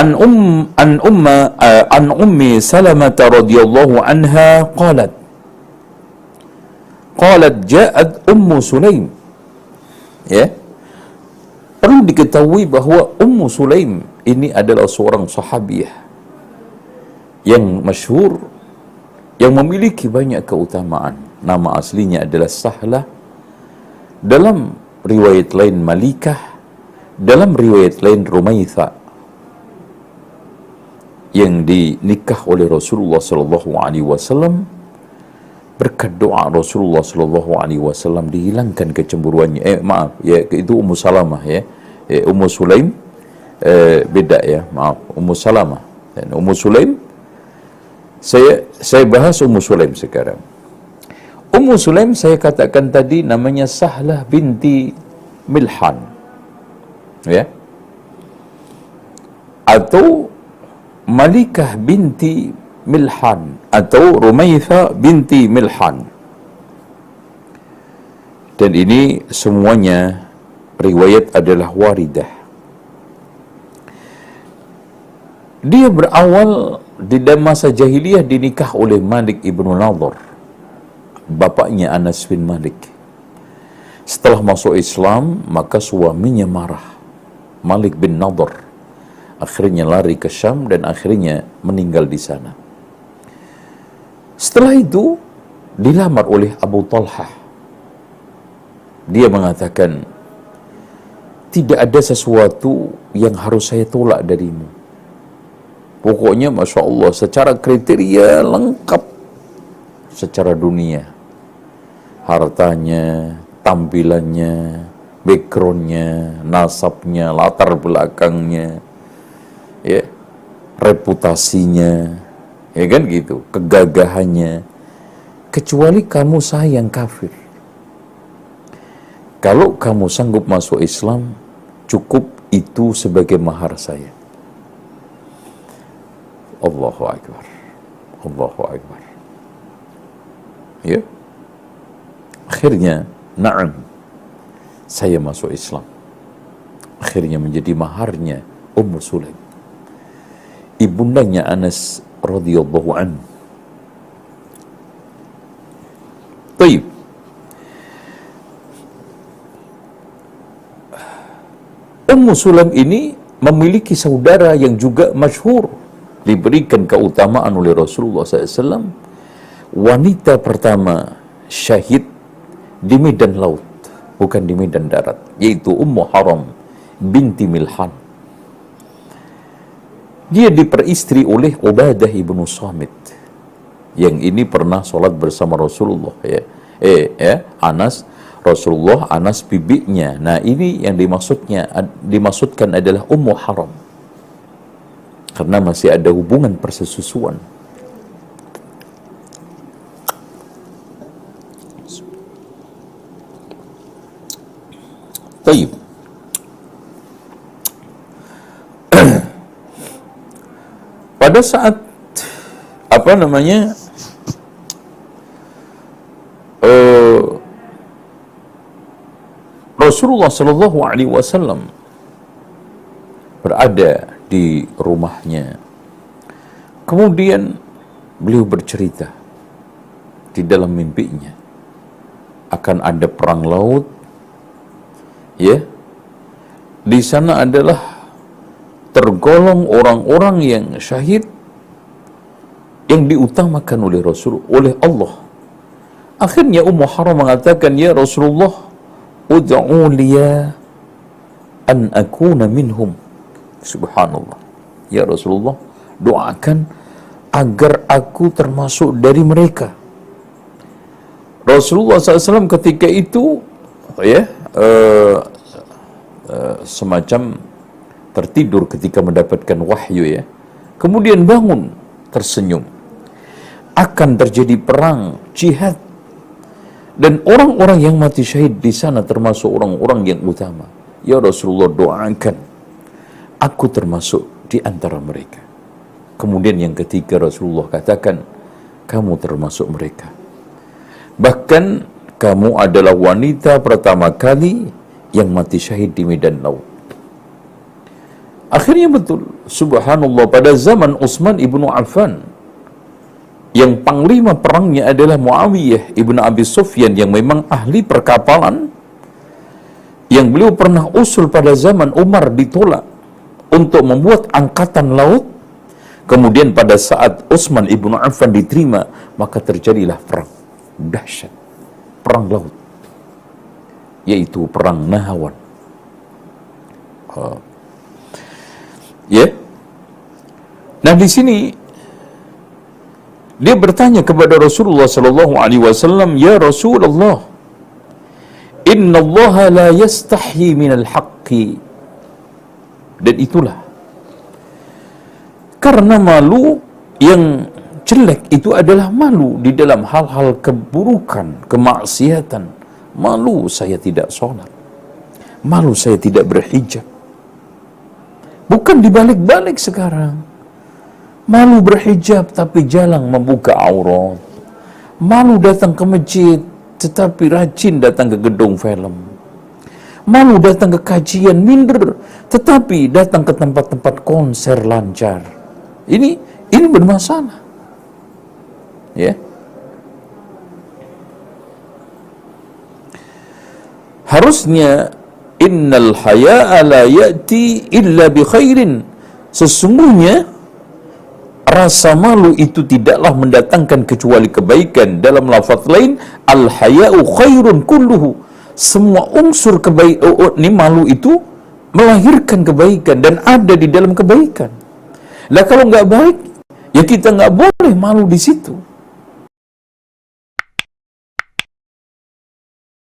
an ummi Salamah radhiyallahu anha qalat ja'at Ummu Sulaim. Ya, perlu diketahui bahwa Ummu Sulaim ini adalah seorang sahabiah yang masyhur, yang memiliki banyak keutamaan. Nama aslinya adalah Sahlah, dalam riwayat lain Malikah, dalam riwayat lain Rumaitha, yang dinikah oleh Rasulullah sallallahu alaihi wasallam. Berkat doa Rasulullah sallallahu alaihi wasallam dihilangkan kecemburuannya. Itu Ummu Salamah ya. Ummu Sulaim beda ya, maaf. Ummu Salamah dan Ummu Sulaim, saya bahas Ummu Sulaim sekarang. Ummu Sulaim saya katakan tadi namanya Sahlah binti Milhan. Ya. Atau Malikah binti Milhan atau Rumaitha binti Milhan. Dan ini semuanya riwayat adalah waridah. Dia berawal di masa jahiliyah dinikah oleh Malik ibnu Nadhr, bapaknya Anas bin Malik. Setelah masuk Islam, maka suaminya marah, Malik bin Nadhr. Akhirnya lari ke Syam dan akhirnya meninggal di sana. Setelah itu dilamar oleh Abu Talhah. Dia mengatakan, tidak ada sesuatu yang harus saya tolak darimu. Pokoknya Masya Allah, secara kriteria lengkap, secara dunia, hartanya, tampilannya, backgroundnya, nasabnya, latar belakangnya, ya, reputasinya, ya kan gitu, kegagahannya, kecuali kamu sayang kafir. Kalau kamu sanggup masuk Islam, cukup itu sebagai mahar saya. Allahu Akbar, Allahu Akbar. Ya, akhirnya, na'am, saya masuk Islam. Akhirnya menjadi maharnya Ummu Sulaim, ibundanya Anas radhiyallahu anhu. Baik. Ummu Sulaim ini memiliki saudara yang juga masyhur, diberikan keutamaan oleh Rasulullah SAW, wanita pertama syahid di medan laut, bukan di medan darat, yaitu Ummu Haram binti Milhan. Dia diperistri oleh Ubadah ibnu Samit, yang ini pernah sholat bersama Rasulullah ya. Rasulullah, Anas bibinya. Nah, ini yang dimaksudkan adalah Ummu Haram, karena masih ada hubungan persesusuan. Baik. Pada saat Rasulullah Shallallahu Alaihi Wasallam berada di rumahnya, kemudian beliau bercerita di dalam mimpinya akan ada perang laut, ya. Di sana adalah tergolong orang-orang yang syahid yang diutamakan oleh oleh Allah. Akhirnya Ummu Haram mengatakan, ya Rasulullah, ud'u liya an akuna minhum. Subhanallah. Ya Rasulullah, doakan agar aku termasuk dari mereka. Rasulullah SAW ketika itu ya semacam tertidur ketika mendapatkan wahyu ya. Kemudian bangun tersenyum. Akan terjadi perang, jihad. Dan orang-orang yang mati syahid di sana termasuk orang-orang yang utama. Ya Rasulullah, doakan aku termasuk di antara mereka. Kemudian yang ketiga Rasulullah katakan, kamu termasuk mereka. Bahkan kamu adalah wanita pertama kali yang mati syahid di medan laut. Akhirnya betul. subhanallah, pada zaman Utsman ibnu Affan, yang panglima perangnya adalah Muawiyah ibnu Abi Sufyan, yang memang ahli perkapalan, yang beliau pernah usul pada zaman Umar ditolak untuk membuat angkatan laut. Kemudian pada saat Utsman ibnu Affan diterima, maka terjadilah perang dahsyat, perang laut, yaitu perang Nahawan. Ya. Nah, di sini dia bertanya kepada Rasulullah sallallahu alaihi wasallam, "Ya Rasulullah, inna Allah la yastahyi minal haqqi." Dan itulah karena malu yang jelek itu adalah malu di dalam hal-hal keburukan, kemaksiatan. Malu saya tidak sholat, malu saya tidak berhijab. Bukan dibalik-balik sekarang. Malu berhijab tapi jarang membuka aurat. Malu datang ke masjid tetapi rajin datang ke gedung film. Malu datang ke kajian, minder tetapi datang ke tempat-tempat konser lancar. Ini bermasalah. Ya. Harusnya innal haya'a la ya'ti illa bi khairin. Sesungguhnya rasa malu itu tidaklah mendatangkan kecuali kebaikan. Dalam lafaz lain, al haya'u khairun kulluhu. Semua unsur kebaikan, ini malu itu melahirkan kebaikan dan ada di dalam kebaikan. Lah kalau nggak baik, ya kita nggak boleh malu di situ.